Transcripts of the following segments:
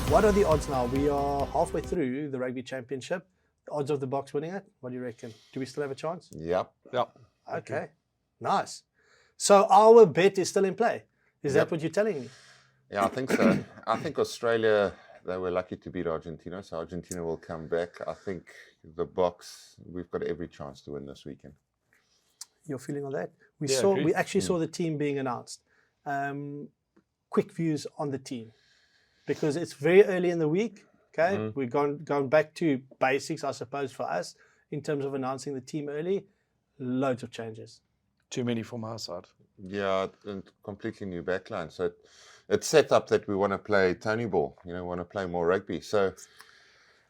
What are the odds now? We are halfway through the Rugby Championship. The odds of the Boks winning it, what do you reckon? Do we still have a chance? Yep. Okay, nice. So our bet is still in play. Is Yep. that what you're telling me? Yeah, I think so. I think Australia, they were lucky to beat Argentina, so Argentina will come back. I think the Boks, we've got every chance to win this weekend. Your feeling on that? Agreed. We actually saw the team being announced. Quick views on the team, because it's very early in the week. Okay, we're going back to basics, I suppose, for us in terms of announcing the team early. Loads of changes. Too many from our side. Yeah, and completely new backline. So it's set up that we want to play Tony ball, want to play more rugby. So,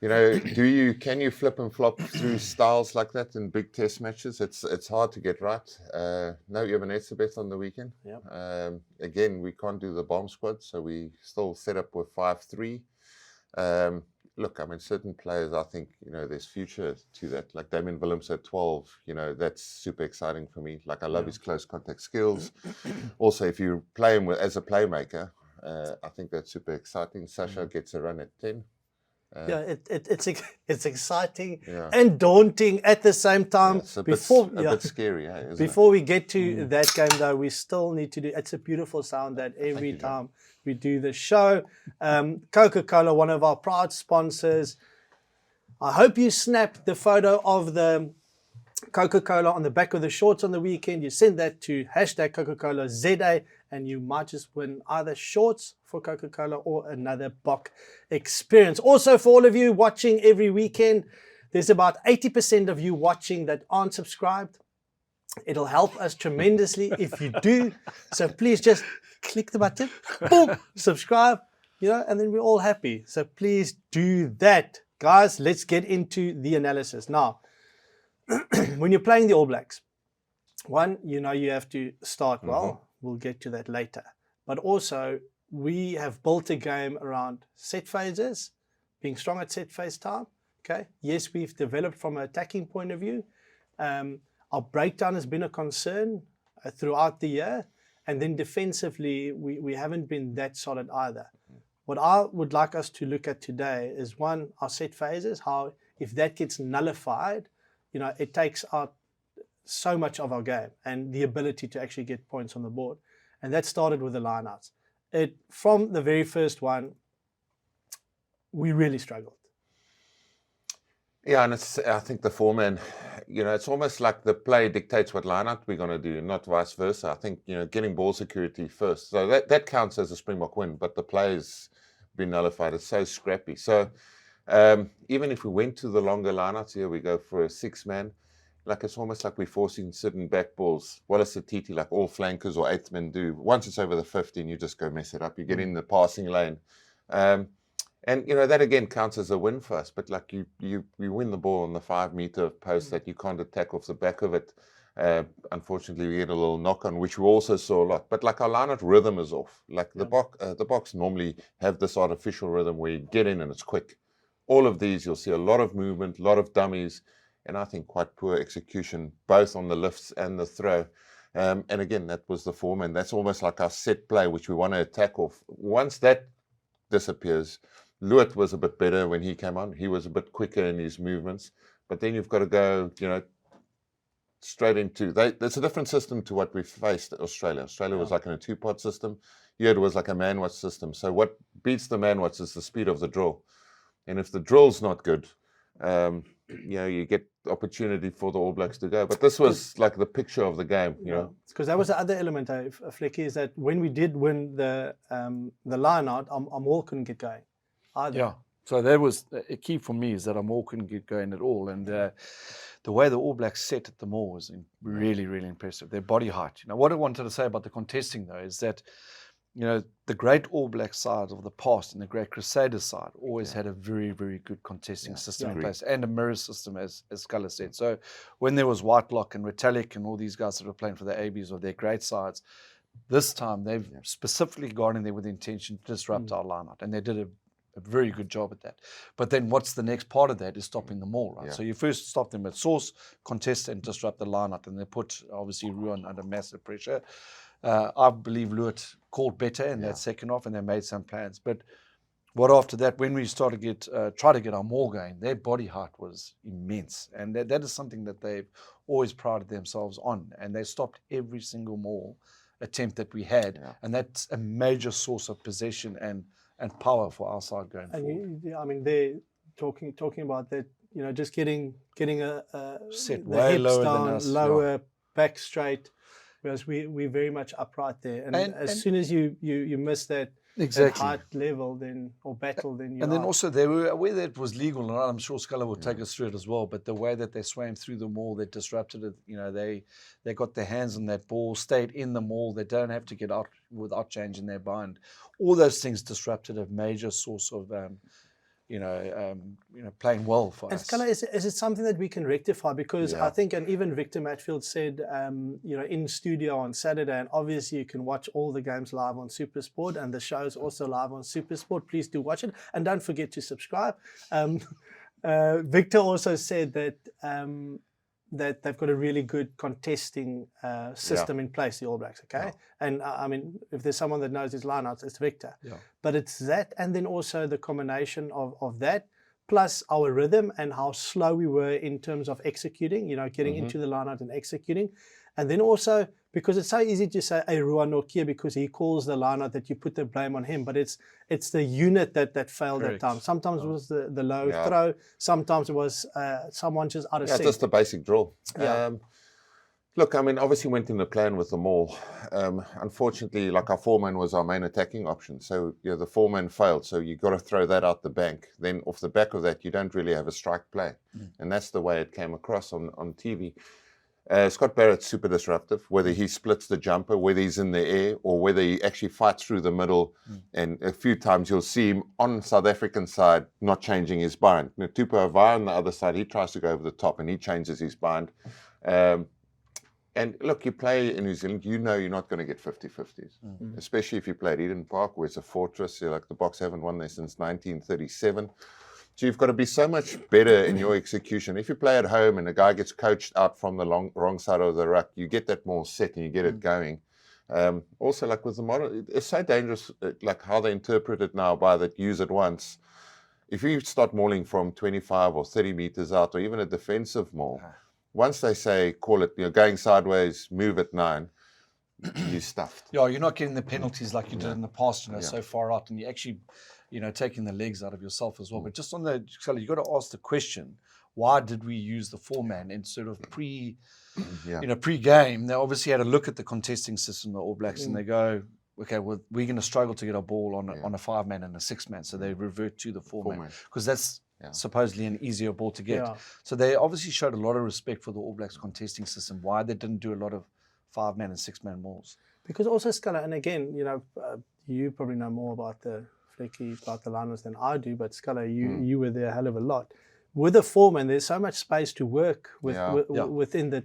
can you flip and flop through styles like that in big test matches? It's hard to get right. No Ebenezer on the weekend. Yep. Again, we can't do the bomb squad, so we still set up with 5-3. Look, I mean, certain players, I think, there's future to that. Like Damien Willems at 12, that's super exciting for me. Like, I love his close contact skills. Also, if you play him as a playmaker, I think that's super exciting. Sasha gets a run at 10. It's exciting and daunting at the same time. Yeah, it's a bit scary, isn't Before we get to that game, though, we still need to do. It's a beautiful sound that every time we do the show. Coca-Cola, one of our proud sponsors. I hope you snapped the photo of the Coca-Cola on the back of the shorts on the weekend. You send that to hashtag Coca-Cola ZA, and you might just win either shorts for Coca-Cola or another Boks experience. Also, for all of you watching every weekend, there's about 80% of you watching that aren't subscribed. It'll help us tremendously if you do. So please just click the button, boom, subscribe, and then we're all happy. So please do that. Guys, let's get into the analysis. Now, when you're playing the All Blacks, one, you have to start well. We'll get to that later. But also, we have built a game around set phases, being strong at set phase time. Okay. Yes, we've developed from an attacking point of view. Our breakdown has been a concern throughout the year. And then defensively, we haven't been that solid either. What I would like us to look at today is, one, our set phases, how if that gets nullified, it takes out so much of our game and the ability to actually get points on the board. And that started with the lineouts. From the very first one, we really struggled. Yeah, and I think the foreman, it's almost like the play dictates what lineout we're going to do, not vice versa. I think, getting ball security first. So that counts as a Springbok win, but the play's been nullified. It's so scrappy. So even if we went to the longer lineouts, here we go for a 6-man. Like, it's almost like we're forcing certain back balls. Wallace Atiti, like all flankers or 8th men do. Once it's over the 15, you just go mess it up. You get in the passing lane. And, that again counts as a win for us. But like you win the ball on the 5-meter post that you can't attack off the back of it. Unfortunately, we get a little knock on, which we also saw a lot. But like, our lineout rhythm is off. Like the Boks normally have this artificial rhythm where you get in and it's quick. All of these, you'll see a lot of movement, a lot of dummies. And I think quite poor execution, both on the lifts and the throw. And again, that was the form. And that's almost like our set play, which we want to attack off. Once that disappears, Lewitt was a bit better when he came on. He was a bit quicker in his movements. But then you've got to go, straight into... It's a different system to what we faced at Australia. Australia was like in a 2-pod system. Here it was like a man-watch system. So what beats the man-watch is the speed of the drill. And if the drill's not good... you get opportunity for the All Blacks to go. But this was like the picture of the game, Because that was the other element, Flecky, is that when we did win the line-out, our maul couldn't get going either. Yeah, so that was a key for me, is that our maul couldn't get going at all. And the way the All Blacks set at the maul was really, really impressive. Their body height. What I wanted to say about the contesting, though, is that the great All Black side of the past and the great Crusaders side always had a very, very good contesting system in place, and a mirror system, as Sculler said. So when there was Whitelock and Retallick and all these guys that were playing for the ABs or their great sides, this time they've specifically gone in there with the intention to disrupt our lineup, and they did a very good job at that. But then what's the next part of that is stopping them all, right? So you first stop them at source, contest and disrupt the lineup, and they put, obviously, Ruan under massive pressure. I believe Lewitt called better in that second half, and they made some plans. But what after that, when we started try to get our maul going, their body height was immense, and that is something that they've always prided themselves on, and they stopped every single maul attempt that we had, and that's a major source of possession and power for our side going forward. I mean, they're talking about that, just getting a set the way hips lower down, than us, lower, back straight, whereas we're very much upright there. And as soon as you miss that, exactly, that height level, then or battle, then then also they were aware that it was legal, and I'm sure Sculler will take us through it as well. But the way that they swam through the maul, they disrupted it. They got their hands on that ball, stayed in the maul. They don't have to get out without changing their bind. All those things disrupted a major source of playing well for us. Sculler, is it something that we can rectify? Because I think, and even Victor Matfield said, in studio on Saturday, and obviously you can watch all the games live on SuperSport, and the show is also live on SuperSport. Please do watch it, and don't forget to subscribe. Victor also said that that they've got a really good contesting system in place, the All Blacks, okay? And I mean, if there's someone that knows his lineouts, it's Victor. But it's that, and then also the combination of that, plus our rhythm and how slow we were in terms of executing, getting into the lineout and executing. And then also, because it's so easy to say, hey, Ruan Nokia, because he calls the lineout, that you put the blame on him, but it's the unit that failed at times. Sometimes it was the low throw, sometimes it was someone just out of sync. Just the basic drill. Look, I mean, obviously went in the plan with the maul. Unfortunately, like our foreman was our main attacking option. So, the foreman failed. So you got to throw that out the bank. Then off the back of that, you don't really have a strike play. And that's the way it came across on TV. Scott Barrett's super disruptive, whether he splits the jumper, whether he's in the air, or whether he actually fights through the middle. And a few times you'll see him on South African side not changing his bind. Tupo Avai on the other side, he tries to go over the top and he changes his bind. And look, you play in New Zealand, you're not going to get 50-50s, especially if you play at Eden Park, where it's a fortress. Like the Boks haven't won there since 1937. So you've got to be so much better in your execution. If you play at home and a guy gets coached out from the wrong side of the ruck, you get that more set and you get it going. Also, like with the model, it's so dangerous, like how they interpret it now by that use it once. If you start mauling from 25 or 30 meters out, or even a defensive maul, once they say, call it, going sideways, move at 9, you're stuffed. Yeah, you're not getting the penalties like you did in the past, so far out, and you actually, taking the legs out of yourself as well. But just on the, you've got to ask the question, why did we use the 4-man instead of pre-game? They obviously had a look at the contesting system, the All Blacks, and they go, okay, well, we're going to struggle to get our ball on a 5-man and a 6-man, so they revert to the 4-man because that's supposedly an easier ball to get. So they obviously showed a lot of respect for the All Blacks contesting system. Why they didn't do a lot of 5-man and 6-man mauls? Because also, Sculler, and again, you probably know more about the Flecky, about the liners than I do, but Sculler, you were there a hell of a lot. With the 4-man, there's so much space to work within the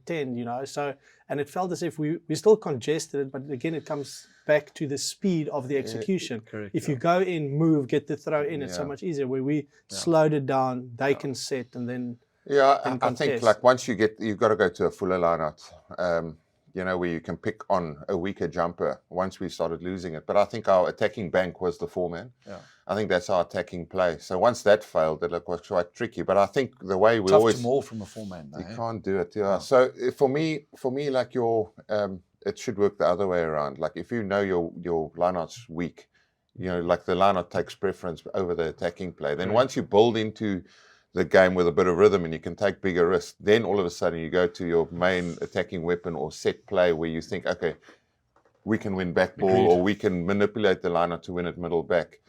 10, so, and it felt as if we still congested it, but again, it comes back to the speed of the execution. Correct, if you go in, move, get the throw in, it's so much easier. Where we slowed it down, they can set, and then I think like once you've got to go to a fuller lineout, where you can pick on a weaker jumper once we started losing it. But I think our attacking bank was the 4-man. I think that's our attacking play. So once that failed, it was quite tricky. But I think the way we always... Tough to maul from a 4-man, though. You can't do it, So for me, like it should work the other way around. Like if you know your lineout's weak, like the lineout takes preference over the attacking play. Then once you build into the game with a bit of rhythm and you can take bigger risks, then all of a sudden you go to your main attacking weapon or set play where you think, okay, we can win back ball or we can manipulate the lineout to win it middle back.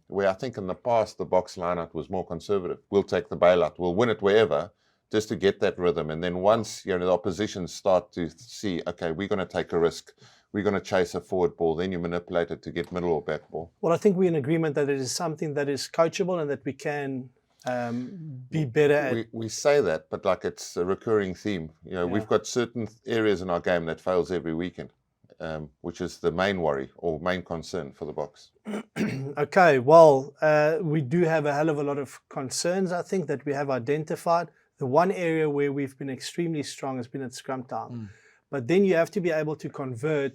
Where I think in the past, the Boks lineout was more conservative. We'll take the bailout, we'll win it wherever, just to get that rhythm. And then once the opposition start to see, okay, we're going to take a risk, we're going to chase a forward ball, then you manipulate it to get middle or back ball. Well, I think we're in agreement that it is something that is coachable and that we can be better at. We say that, but like it's a recurring theme. We've got certain areas in our game that fails every weekend, which is the main worry or main concern for the Boks. Okay, well, we do have a hell of a lot of concerns, I think, that we have identified. The one area where we've been extremely strong has been at scrum time. But then you have to be able to convert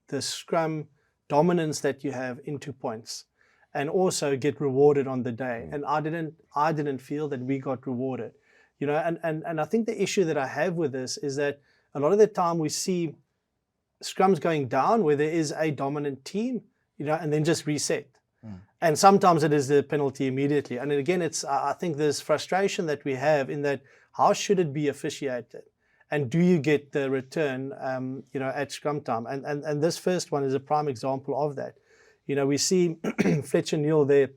the scrum dominance that you have into points. and also get rewarded on the day. And I didn't feel that we got rewarded, you know. And I think the issue that I have with this is that a lot of the time we see scrums going down where there is a dominant team, you know, and then just reset. And sometimes it is the penalty immediately. And again, I think there's frustration that we have in that how should it be officiated? And do you get the return, you know, at scrum time? And this first one is a prime example of that. You know, we see Fletcher Newell there.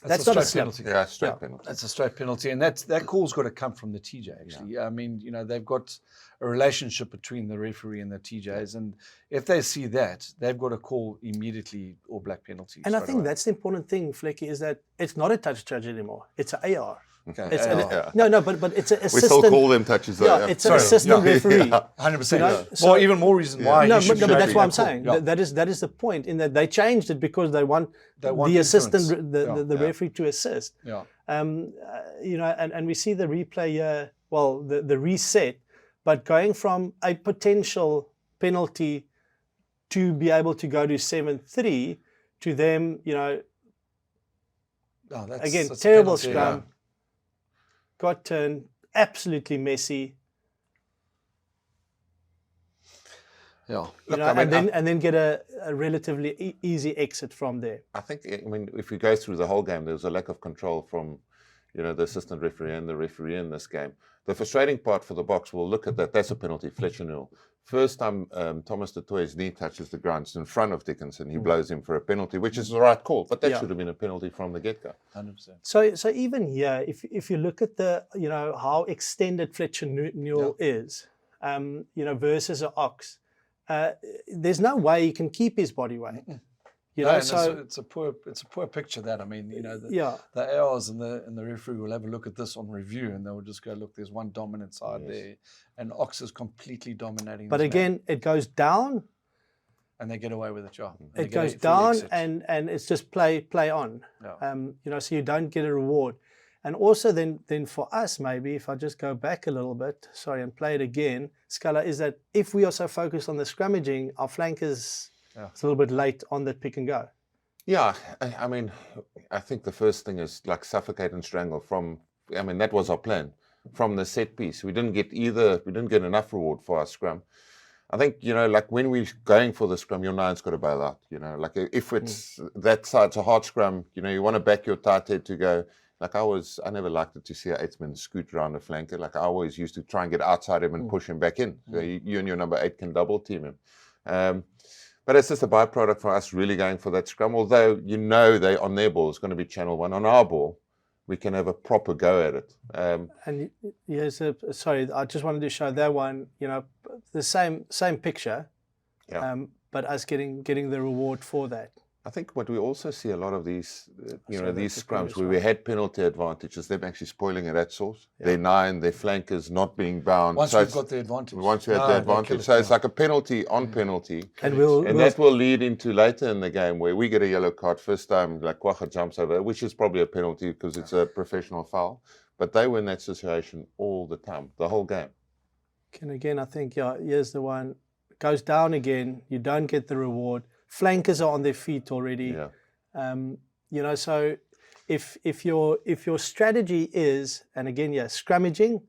That's not a slip. penalty. Yeah, straight penalty. That's a straight penalty, and that call's got to come from the TJ. Actually, I mean, you know, they've got a relationship between the referee and the TJs, and if they see that, they've got to call immediately All Black penalty. And I think that's the important thing, Flecky, is that it's not a touch judge anymore. It's an AR. Okay. It's AR. No, but it's an We assistant. still call them touches though. Yeah, it's an assistant referee. 100%. You know, Well, so- even more reason why. No, you should but be that's what I'm that call. saying. Yeah. That is the point, in that they changed it because they want the assistant, the referee to assist. Yeah. You know, and we see the replay here, well, the reset, but going from a potential penalty to be able to go to 7-3 to them, you know, Oh, again, that's a terrible penalty, scrum, got turned, absolutely messy. Yeah. You know, and then get a relatively easy exit from there. I think, I mean, if we go through the whole game, there was a lack of control from, you know, the assistant referee and the referee in this game. The frustrating part for the Boks, we'll look at that. That's a penalty, Fletcher Newell. First time Thomas du Toit's knee touches the ground, it's in front of Dickinson. He blows him for a penalty, which is the right call, but that should have been a penalty from the get-go. 100%. So even here, if you look at the, you know, how extended Fletcher Newell is, you know, versus an Ox, there's no way he can keep his body weight. You know, so it's a poor picture. That, I mean, you know, the yeah. ARs and the referee will have a look at this on review, and they will just go, look, there's one dominant side there, and Ox is completely dominating. But this again, man. it goes down. And they get away with it, yeah. It goes down, and it's just play on. Yeah. You know, so you don't get a reward. And also then for us, maybe, if I just go back a little bit, sorry, and play it again, Scala, is that if we are so focused on the scrummaging, our flankers it's a little bit late on that pick and go. Yeah, I mean, I think the first thing is like suffocate and strangle from, I mean, that was our plan from the set piece. We didn't get enough reward for our scrum. I think, you know, like when we're going for the scrum, your nine's got to bail out, you know, like if it's that side, it's a hard scrum, you know, you want to back your tight head to go. Like I never liked it to see an eightsman scoot around a flanker. Like I always used to try and get outside him and push him back in. So you and your number 8 can double team him. But it's just a byproduct for us really going for that scrum. Although, you know, they on their ball is going to be channel 1. On our ball, we can have a proper go at it. And yes, sorry, I just wanted to show that one, you know, the same picture, but us getting the reward for that. I think what we also see a lot of these, you know, these scrums where we had penalty advantages, them actually spoiling it at source. Yeah. Their 9, their flankers not being bound. Once we've got the advantage. Once we had the advantage. So it's like a penalty on penalty. And that will lead into later in the game where we get a yellow card. First time, like Kwacha jumps over, which is probably a penalty because it's a professional foul. But they were in that situation all the time, the whole game. And again, I think, here's the one. Goes down again. You don't get the reward. Flankers are on their feet already. Yeah. You know, so if your strategy is, and again, scrummaging,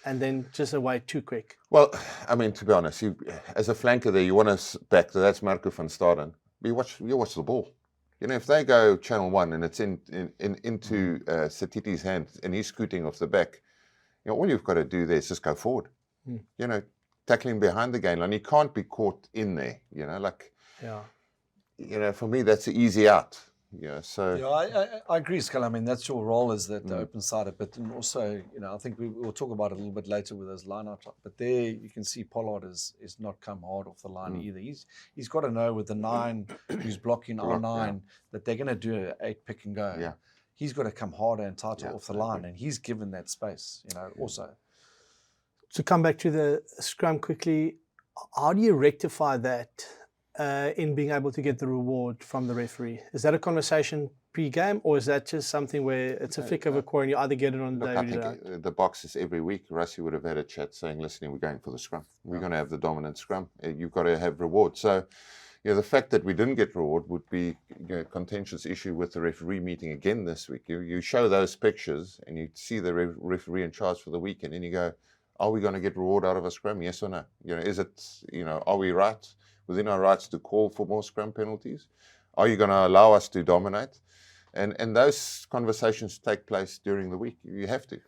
and then just away too quick. Well, I mean, to be honest, you as a flanker there, you want to back. That's Marco van Staden. You watch the ball. You know, if they go channel 1 and it's into Satiti's hand and he's scooting off the back, you know, all you've got to do there is just go forward. You know, tackling behind the gain line. You can't be caught in there. You know, like. Yeah. You know, for me, that's an easy out. Yeah, so. Yeah, I agree, Skull. I mean, that's your role as the open sider, but then also, you know, I think we'll talk about it a little bit later with those lineouts. But there, you can see Pollard is not come hard off the line either. He's got to know with the 9 who's blocking our 9 that they're going to do an 8 pick and go. Yeah. He's got to come harder and tighter off the line, and he's given that space. You know, also. To come back to the scrum quickly, how do you rectify that? In being able to get the reward from the referee? Is that a conversation pre-game, or is that just something where it's a flick of a coin, you either get it on the day or you don't? The Boks is every week. Russie would have had a chat saying, listen, we're going for the scrum. We're going to have the dominant scrum. You've got to have reward. So, the fact that we didn't get reward would be a contentious issue with the referee meeting again this week. You show those pictures and you see the referee in charge for the weekend, and you go, are we going to get reward out of a scrum? Yes or no? Is it, are we right within our rights to call for more scrum penalties? Are you going to allow us to dominate? And those conversations take place during the week. You have to.